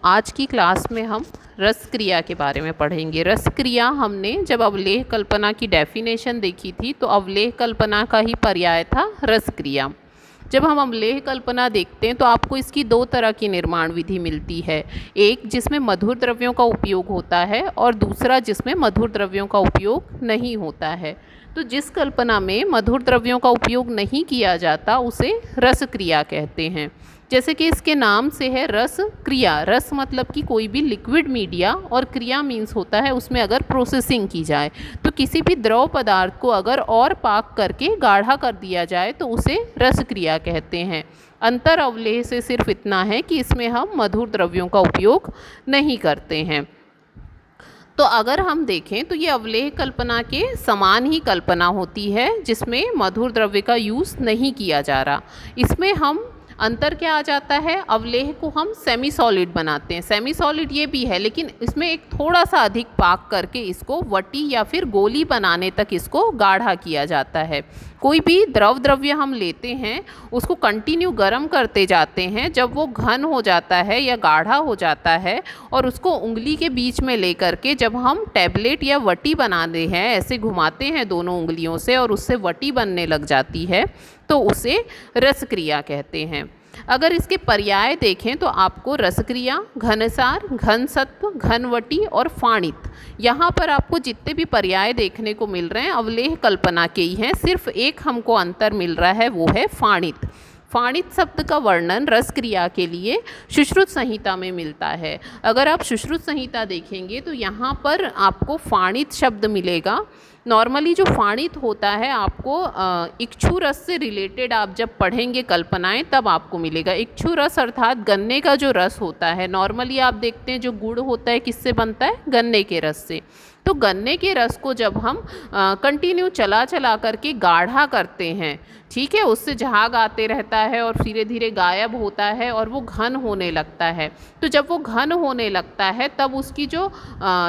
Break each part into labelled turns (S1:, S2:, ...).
S1: आज की क्लास में हम रस क्रिया के बारे में पढ़ेंगे। रस क्रिया हमने जब अवलेह कल्पना की डेफिनेशन देखी थी तो अवलेह कल्पना का ही पर्याय था रस क्रिया। जब हम अवलेह कल्पना देखते हैं तो आपको इसकी दो तरह की निर्माण विधि मिलती है, एक जिसमें मधुर द्रव्यों का उपयोग होता है और दूसरा जिसमें मधुर द्रव्यों का उपयोग नहीं होता है। तो जिस कल्पना में मधुर द्रव्यों का उपयोग नहीं किया जाता उसे रस क्रिया कहते हैं। जैसे कि इसके नाम से है रस क्रिया। रस मतलब कि कोई भी लिक्विड मीडिया और क्रिया मीन्स होता है उसमें अगर प्रोसेसिंग की जाए, तो किसी भी द्रव पदार्थ को अगर और पाक करके गाढ़ा कर दिया जाए तो उसे रस क्रिया कहते हैं। अंतर अवलेह से सिर्फ इतना है कि इसमें हम मधुर द्रव्यों का उपयोग नहीं करते हैं। तो अगर हम देखें तो ये अवलेह कल्पना के समान ही कल्पना होती है जिसमें मधुर द्रव्य का यूज़ नहीं किया जा रहा। इसमें हम अंतर क्या आ जाता है, अवलेह को हम सेमी सॉलिड बनाते हैं। सेमी सॉलिड ये भी है लेकिन इसमें एक थोड़ा सा अधिक पाक करके इसको वटी या फिर गोली बनाने तक इसको गाढ़ा किया जाता है। कोई भी द्रव्य हम लेते हैं उसको कंटिन्यू गर्म करते जाते हैं, जब वो घन हो जाता है या गाढ़ा हो जाता है और उसको उंगली के बीच में लेकर के जब हम टैबलेट या वटी बनाते हैं, ऐसे घुमाते हैं दोनों उंगलियों से और उससे वटी बनने लग जाती है, तो उसे रस क्रिया कहते हैं। अगर इसके पर्याय देखें तो आपको रसक्रिया, घनसार, घनसत्व, घनवटी और फाणित, यहाँ पर आपको जितने भी पर्याय देखने को मिल रहे हैं अवलेह कल्पना के ही हैं। सिर्फ एक हमको अंतर मिल रहा है, वो है फाणित। फाणित शब्द का वर्णन रस क्रिया के लिए सुश्रुत संहिता में मिलता है। अगर आप सुश्रुत संहिता देखेंगे तो यहाँ पर आपको फाणित शब्द मिलेगा। नॉर्मली जो फाणित होता है आपको इक्षु रस से रिलेटेड आप जब पढ़ेंगे कल्पनाएं तब आपको मिलेगा। इक्षु रस अर्थात गन्ने का जो रस होता है, नॉर्मली आप देखते हैं जो गुड़ होता है किससे बनता है, गन्ने के रस से। तो गन्ने के रस को जब हम कंटिन्यू चला करके गाढ़ा करते हैं, ठीक है, उससे झाग आते रहता है और धीरे धीरे गायब होता है और वो घन होने लगता है। तो जब वो घन होने लगता है तब उसकी जो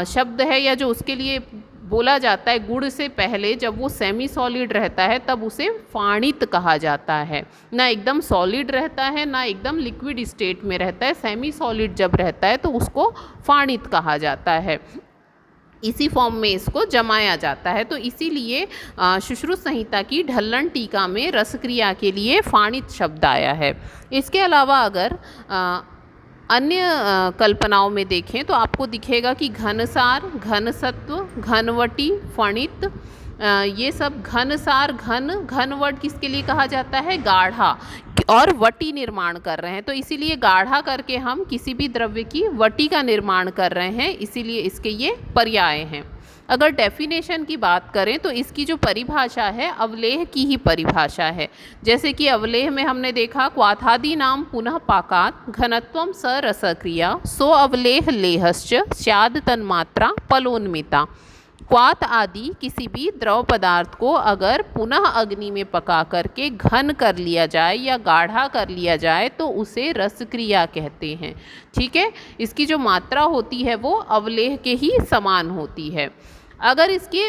S1: शब्द है या जो उसके लिए बोला जाता है, गुड़ से पहले जब वो सेमी सॉलिड रहता है तब उसे फाणित कहा जाता है। ना एकदम सॉलिड रहता है ना एकदम लिक्विड स्टेट में रहता है, सेमी सॉलिड जब रहता है तो उसको फाणित कहा जाता है। इसी फॉर्म में इसको जमाया जाता है। तो इसीलिए सुश्रुत संहिता की ढल्लन टीका में रसक्रिया के लिए फाणित शब्द आया है। इसके अलावा अगर अन्य कल्पनाओं में देखें तो आपको दिखेगा कि घनसार, घनसत्व, घनवटी, फणित, ये सब घनसार, घनवट किसके लिए कहा जाता है, गाढ़ा, और वटी निर्माण कर रहे हैं। तो इसीलिए गाढ़ा करके हम किसी भी द्रव्य की वटी का निर्माण कर रहे हैं, इसीलिए इसके ये पर्याय हैं। अगर डेफिनेशन की बात करें तो इसकी जो परिभाषा है अवलेह की ही परिभाषा है। जैसे कि अवलेह में हमने देखा क्वाथादि नाम पुनः पाकात घनत्वम स रसक्रिया सो अवलेह लेहश्च स्याद तन्मात्रा पलोन्मिता। क्वाथ आदि किसी भी द्रव पदार्थ को अगर पुनः अग्नि में पका करके घन कर लिया जाए या गाढ़ा कर लिया जाए तो उसे रसक्रिया कहते हैं। ठीक है, इसकी जो मात्रा होती है वो अवलेह के ही समान होती है। अगर इसके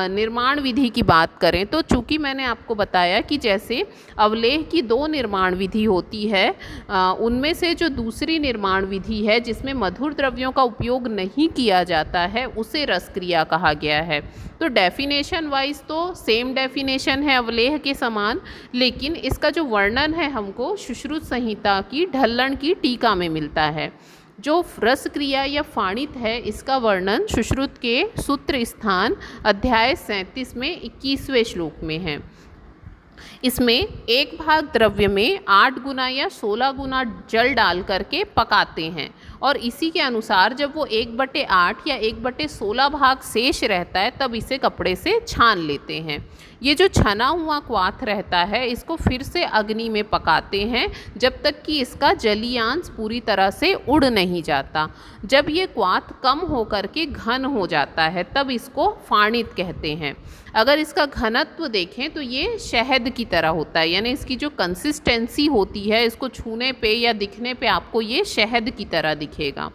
S1: निर्माण विधि की बात करें तो चूँकि मैंने आपको बताया कि जैसे अवलेह की दो निर्माण विधि होती है, उनमें से जो दूसरी निर्माण विधि है जिसमें मधुर द्रव्यों का उपयोग नहीं किया जाता है उसे रसक्रिया कहा गया है। तो डेफिनेशन वाइज तो सेम डेफिनेशन है अवलेह के समान, लेकिन इसका जो वर्णन है हमको सुश्रुत संहिता की ढल्लन की टीका में मिलता है। जो रस क्रिया या फाणित है इसका वर्णन सुश्रुत के सूत्र स्थान अध्याय 37 में 21वें श्लोक में है। इसमें एक भाग द्रव्य में 8 गुना या 16 गुना जल डाल करके पकाते हैं और इसी के अनुसार जब वो 1/8 या 1/16 भाग शेष रहता है तब इसे कपड़े से छान लेते हैं। ये जो छना हुआ क्वाथ रहता है इसको फिर से अग्नि में पकाते हैं जब तक कि इसका जलीयांश पूरी तरह से उड़ नहीं जाता। जब ये क्वाथ कम होकर के घन हो जाता है तब इसको फाणित कहते हैं। अगर इसका घनत्व देखें तो ये शहद की तरह होता है, यानी इसकी जो कंसिस्टेंसी होती है इसको छूने पे या दिखने पे आपको ये शहद की तरह दिखेगा।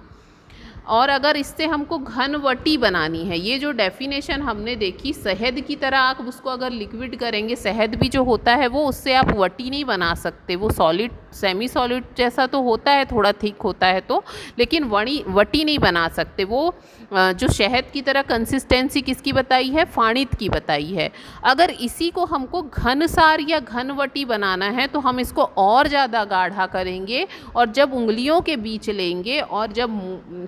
S1: और अगर इससे हमको घनवटी बनानी है, ये जो डेफिनेशन हमने देखी, शहद की तरह आप उसको अगर लिक्विड करेंगे, शहद भी जो होता है वो उससे आप वटी नहीं बना सकते, वो सॉलिड सेमी सॉलिड जैसा तो होता है, थोड़ा थिक होता है तो, लेकिन वटी नहीं बना सकते। वो जो शहद की तरह कंसिस्टेंसी किसकी बताई है, फाणित की बताई है। अगर इसी को हमको घनसार या घनवटी बनाना है तो हम इसको और ज़्यादा गाढ़ा करेंगे और जब उंगलियों के बीच लेंगे और जब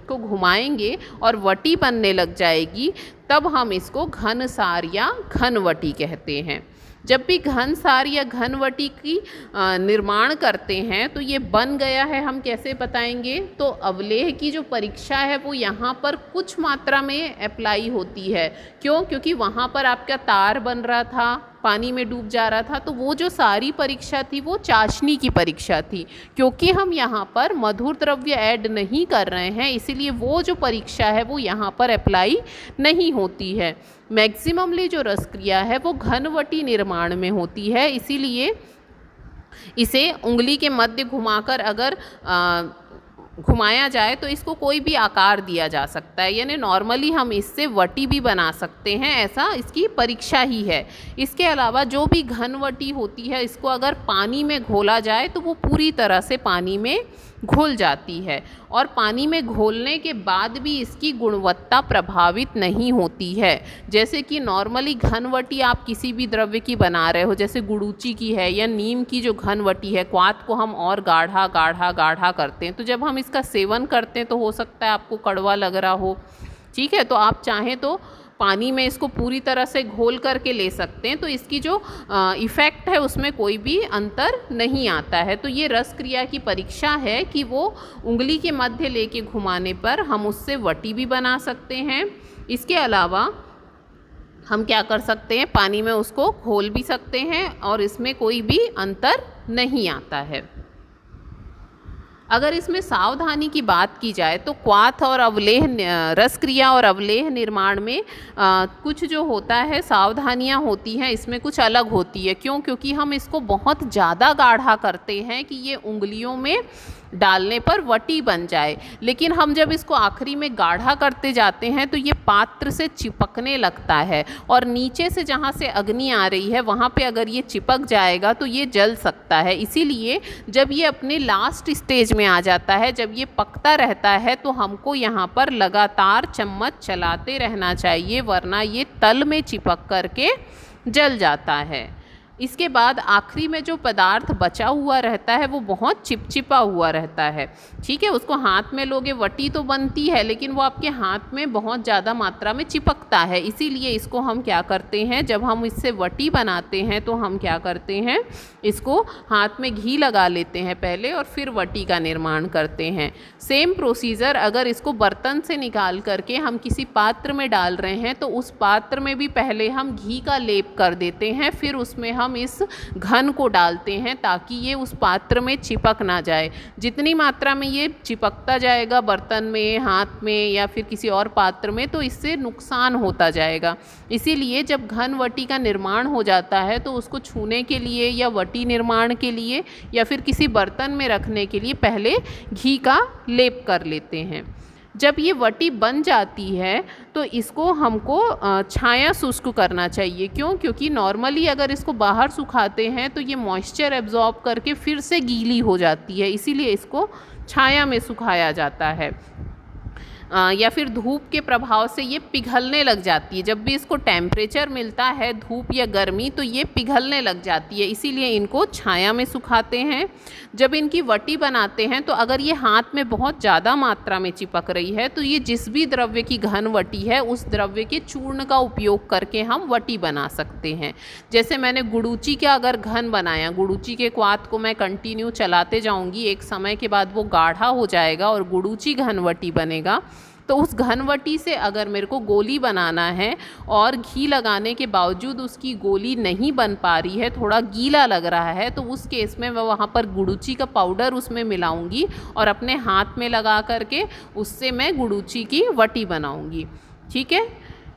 S1: को घुमाएंगे और वटी बनने लग जाएगी, तब हम इसको घनसार या घनवटी कहते हैं। जब भी घनसार या घनवटी की निर्माण करते हैं तो ये बन गया है, हम कैसे बताएंगे, तो अवलेह की जो परीक्षा है वो यहाँ पर कुछ मात्रा में अप्लाई होती है। क्यों? क्योंकि वहाँ पर आपका तार बन रहा था, पानी में डूब जा रहा था, तो वो जो सारी परीक्षा थी वो चाशनी की परीक्षा थी। क्योंकि हम यहाँ पर मधुर द्रव्य ऐड नहीं कर रहे हैं, इसीलिए वो जो परीक्षा है वो यहाँ पर अप्लाई नहीं होती है। मैक्सिममली जो रस क्रिया है वो घनवटी निर्माण में होती है, इसीलिए इसे उंगली के मध्य घुमाकर अगर घुमाया जाए तो इसको कोई भी आकार दिया जा सकता है, यानी नॉर्मली हम इससे वटी भी बना सकते हैं, ऐसा इसकी परीक्षा ही है। इसके अलावा जो भी घनवटी होती है, इसको अगर पानी में घोला जाए तो वो पूरी तरह से पानी में घुल जाती है और पानी में घोलने के बाद भी इसकी गुणवत्ता प्रभावित नहीं होती है। जैसे कि नॉर्मली घनवटी आप किसी भी द्रव्य की बना रहे हो, जैसे गुड़ूची की है या नीम की जो घनवटी है, क्वाथ को हम और गाढ़ा गाढ़ा गाढ़ा करते हैं, तो जब हम इसका सेवन करते हैं तो हो सकता है आपको कड़वा लग रहा हो, ठीक है, तो आप चाहें तो पानी में इसको पूरी तरह से घोल करके ले सकते हैं, तो इसकी जो इफ़ेक्ट है उसमें कोई भी अंतर नहीं आता है। तो ये रस क्रिया की परीक्षा है कि वो उंगली के मध्य लेके घुमाने पर हम उससे वटी भी बना सकते हैं। इसके अलावा हम क्या कर सकते हैं, पानी में उसको घोल भी सकते हैं और इसमें कोई भी अंतर नहीं आता है। अगर इसमें सावधानी की बात की जाए तो क्वाथ और अवलेह रस क्रिया और अवलेह निर्माण में कुछ जो होता है सावधानियां होती हैं, इसमें कुछ अलग होती है। क्यों? क्योंकि हम इसको बहुत ज़्यादा गाढ़ा करते हैं कि ये उंगलियों में डालने पर वटी बन जाए, लेकिन हम जब इसको आखिरी में गाढ़ा करते जाते हैं तो ये पात्र से चिपकने लगता है और नीचे से जहाँ से अग्नि आ रही है वहाँ पे अगर ये चिपक जाएगा तो ये जल सकता है। इसीलिए जब ये अपने लास्ट स्टेज में आ जाता है, जब ये पकता रहता है, तो हमको यहाँ पर लगातार चम्मच चलाते रहना चाहिए, वरना ये तल में चिपक करके जल जाता है। इसके बाद आखिरी में जो पदार्थ बचा हुआ रहता है वो बहुत चिपचिपा हुआ रहता है, ठीक है, उसको हाथ में लोगे वटी तो बनती है, लेकिन वो आपके हाथ में बहुत ज़्यादा मात्रा में चिपकता है। इसीलिए इसको हम क्या करते हैं, जब हम इससे वटी बनाते हैं तो हम क्या करते हैं, इसको हाथ में घी लगा लेते हैं पहले और फिर वटी का निर्माण करते हैं। सेम प्रोसीजर अगर इसको बर्तन से निकाल करके हम किसी पात्र में डाल रहे हैं तो उस पात्र में भी पहले हम घी का लेप कर देते हैं, फिर उसमें हम इस घन को डालते हैं ताकि ये उस पात्र में चिपक ना जाए। जितनी मात्रा में ये चिपकता जाएगा बर्तन में, हाथ में या फिर किसी और पात्र में, तो इससे नुकसान होता जाएगा। इसीलिए जब घन वटी का निर्माण हो जाता है तो उसको छूने के लिए या वटी निर्माण के लिए या फिर किसी बर्तन में रखने के लिए पहले घी का लेप कर लेते हैं। जब ये वटी बन जाती है तो इसको हमको छाया शुष्क करना चाहिए। क्यों? क्योंकि नॉर्मली अगर इसको बाहर सुखाते हैं तो ये मॉइस्चर एब्जॉर्ब करके फिर से गीली हो जाती है, इसीलिए इसको छाया में सुखाया जाता है। या फिर धूप के प्रभाव से ये पिघलने लग जाती है। जब भी इसको टेम्परेचर मिलता है धूप या गर्मी तो ये पिघलने लग जाती है, इसीलिए इनको छाया में सुखाते हैं। जब इनकी वटी बनाते हैं तो अगर ये हाथ में बहुत ज़्यादा मात्रा में चिपक रही है तो ये जिस भी द्रव्य की घन वटी है उस द्रव्य के चूर्ण का उपयोग करके हम वटी बना सकते हैं। जैसे मैंने गुड़ूची का अगर घन बनाया, गुड़ूची के क्वाथ को मैं कंटिन्यू चलाते जाऊँगी, एक समय के बाद वो गाढ़ा हो जाएगा और गुड़ूची घन वटी बनेगा। तो उस घनवटी से अगर मेरे को गोली बनाना है और घी लगाने के बावजूद उसकी गोली नहीं बन पा रही है, थोड़ा गीला लग रहा है, तो उस केस में मैं वहाँ पर गुड़ूची का पाउडर उसमें मिलाऊंगी और अपने हाथ में लगा करके उससे मैं गुड़ूची की वटी बनाऊंगी। ठीक है।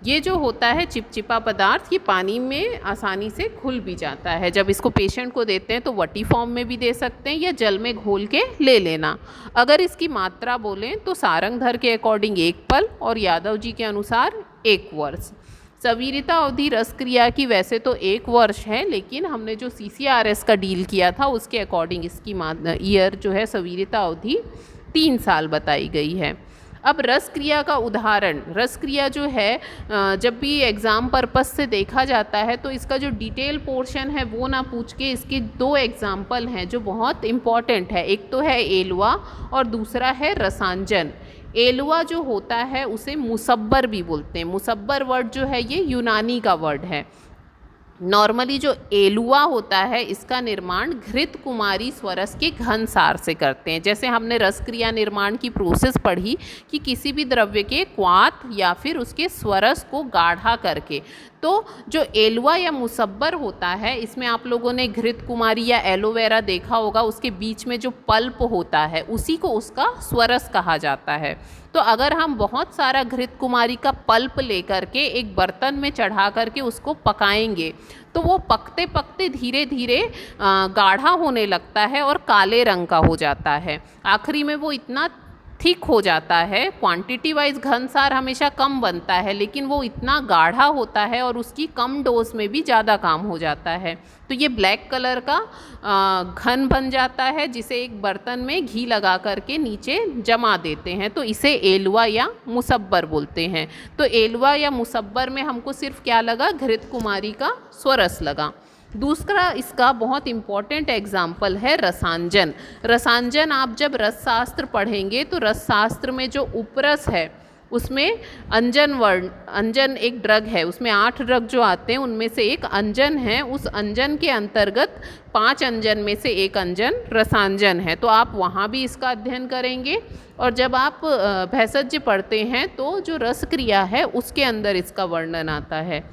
S1: ये जो होता है चिपचिपा पदार्थ, ये पानी में आसानी से घुल भी जाता है। जब इसको पेशेंट को देते हैं तो वटी फॉर्म में भी दे सकते हैं या जल में घोल के ले लेना। अगर इसकी मात्रा बोलें तो सारंगधर के अकॉर्डिंग 1 पल और यादव जी के अनुसार 1 वर्ष। सवीरता अवधि रस क्रिया की वैसे तो 1 वर्ष है, लेकिन हमने जो CCRS का डील किया था उसके अकॉर्डिंग इसकी ईयर जो है सवीरता अवधि 3 साल बताई गई है। अब रस क्रिया का उदाहरण, रस क्रिया जो है जब भी एग्ज़ाम पर्पस से देखा जाता है तो इसका जो डिटेल पोर्शन है वो ना पूछ के इसके 2 एग्जाम्पल हैं जो बहुत इम्पॉर्टेंट है। एक तो है एलुआ और दूसरा है रसांजन। एलुआ जो होता है उसे मुसब्बर भी बोलते हैं। मुसब्बर वर्ड जो है ये यूनानी का वर्ड है। नॉर्मली जो एलुआ होता है इसका निर्माण घृत कुमारी स्वरस के घन सार से करते हैं। जैसे हमने रस क्रिया निर्माण की प्रोसेस पढ़ी कि किसी भी द्रव्य के क्वाथ या फिर उसके स्वरस को गाढ़ा करके, तो जो एलुआ या मुसब्बर होता है इसमें आप लोगों ने घृत कुमारी या एलोवेरा देखा होगा, उसके बीच में जो पल्प होता है उसी को उसका स्वरस कहा जाता है। तो अगर हम बहुत सारा घृत कुमारी का पल्प लेकर के एक बर्तन में चढ़ा करके उसको पकाएंगे तो वो पकते पकते धीरे धीरे गाढ़ा होने लगता है और काले रंग का हो जाता है। आखिरी में वो इतना थिक हो जाता है, क्वांटिटी वाइज घनसार हमेशा कम बनता है लेकिन वो इतना गाढ़ा होता है और उसकी कम डोज में भी ज़्यादा काम हो जाता है। तो ये ब्लैक कलर का घन बन जाता है जिसे एक बर्तन में घी लगा करके नीचे जमा देते हैं, तो इसे एलुआ या मुसब्बर बोलते हैं। तो एलुआ या मुसब्बर में हमको सिर्फ क्या लगा, घृत कुमारी का स्वरस लगा। दूसरा इसका बहुत इम्पॉर्टेंट एग्जाम्पल है रसांजन। रसांजन आप जब रस शास्त्र पढ़ेंगे तो रस शास्त्र में जो उपरस है उसमें अंजन वर्ण, अंजन एक ड्रग है, उसमें 8 ड्रग जो आते हैं उनमें से एक अंजन है। उस अंजन के अंतर्गत 5 अंजन में से एक अंजन रसांजन है। तो आप वहाँ भी इसका अध्ययन करेंगे और जब आप भेषज पढ़ते हैं तो जो रस क्रिया है उसके अंदर इसका वर्णन आता है।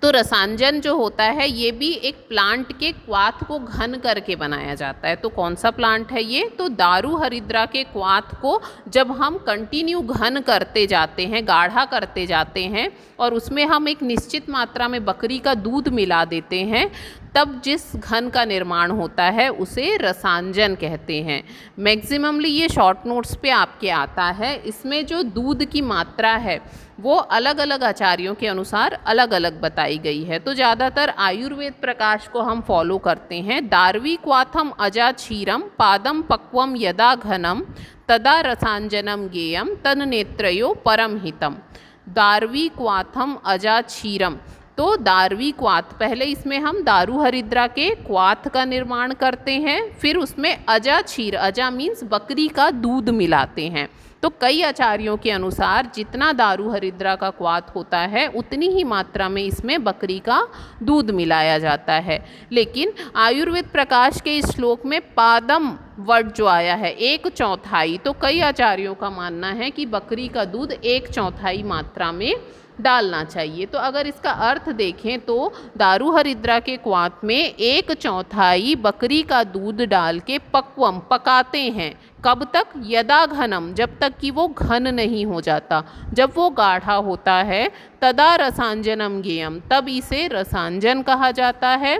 S1: तो रसांजन जो होता है ये भी एक प्लांट के क्वाथ को घन करके बनाया जाता है। तो कौन सा प्लांट है ये, तो दारू हरिद्रा के क्वाथ को जब हम कंटिन्यू घन करते जाते हैं, गाढ़ा करते जाते हैं और उसमें हम एक निश्चित मात्रा में बकरी का दूध मिला देते हैं, तब जिस घन का निर्माण होता है उसे रसांजन कहते हैं। मैक्सिममली ये शॉर्ट नोट्स पे आपके आता है। इसमें जो दूध की मात्रा है वो अलग अलग आचार्यों के अनुसार अलग अलग बताई गई है। तो ज़्यादातर आयुर्वेद प्रकाश को हम फॉलो करते हैं। दार्वी क्वाथम अजा क्षीरम पादम पक्वम यदा घनम तदा रसांजनम गेयम तन नेत्रयो परम हितम। दार्वी क्वाथम अजा क्षीरम, तो दार्वी क्वाथ, पहले इसमें हम दारू हरिद्रा के क्वाथ का निर्माण करते हैं, फिर उसमें अजा क्षीर, अजा मीन्स बकरी का दूध मिलाते हैं। तो कई आचार्यों के अनुसार जितना दारू हरिद्रा का क्वाथ होता है उतनी ही मात्रा में इसमें बकरी का दूध मिलाया जाता है। लेकिन आयुर्वेद प्रकाश के इस श्लोक में पादम वर्ड जो आया है 1/4, तो कई आचार्यों का मानना है कि बकरी का दूध 1/4 मात्रा में डालना चाहिए। तो अगर इसका अर्थ देखें तो दारू हरिद्रा के क्वाथ में 1/4 बकरी का दूध डाल के पक्वम, पकाते हैं। कब तक, यदा घनम, जब तक कि वो घन नहीं हो जाता, जब वो गाढ़ा होता है, तदा रसांजनम गेयम, तब इसे रसांजन कहा जाता है।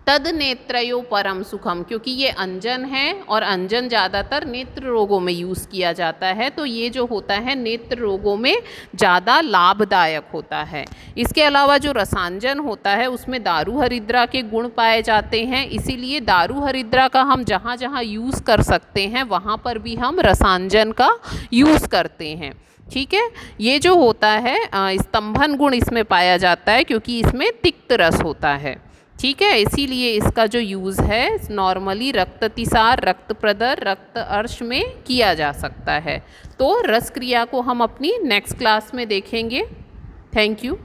S1: तद नेत्रयो परम सुखम, क्योंकि ये अंजन है और अंजन ज़्यादातर नेत्र रोगों में यूज़ किया जाता है, तो ये जो होता है नेत्र रोगों में ज़्यादा लाभदायक होता है। इसके अलावा जो रसांजन होता है उसमें दारू हरिद्रा के गुण पाए जाते हैं, इसीलिए दारू हरिद्रा का हम जहाँ जहाँ यूज़ कर सकते हैं वहाँ पर भी हम रसांजन का यूज़ करते हैं। ठीक है, ये जो होता है स्तंभन गुण इसमें पाया जाता है क्योंकि इसमें तिक्त रस होता है। ठीक है, इसीलिए इसका जो यूज़ है नॉर्मली रक्ततिसार, रक्त प्रदर, रक्त अर्श में किया जा सकता है। तो रस क्रिया को हम अपनी नेक्स्ट क्लास में देखेंगे। Thank you.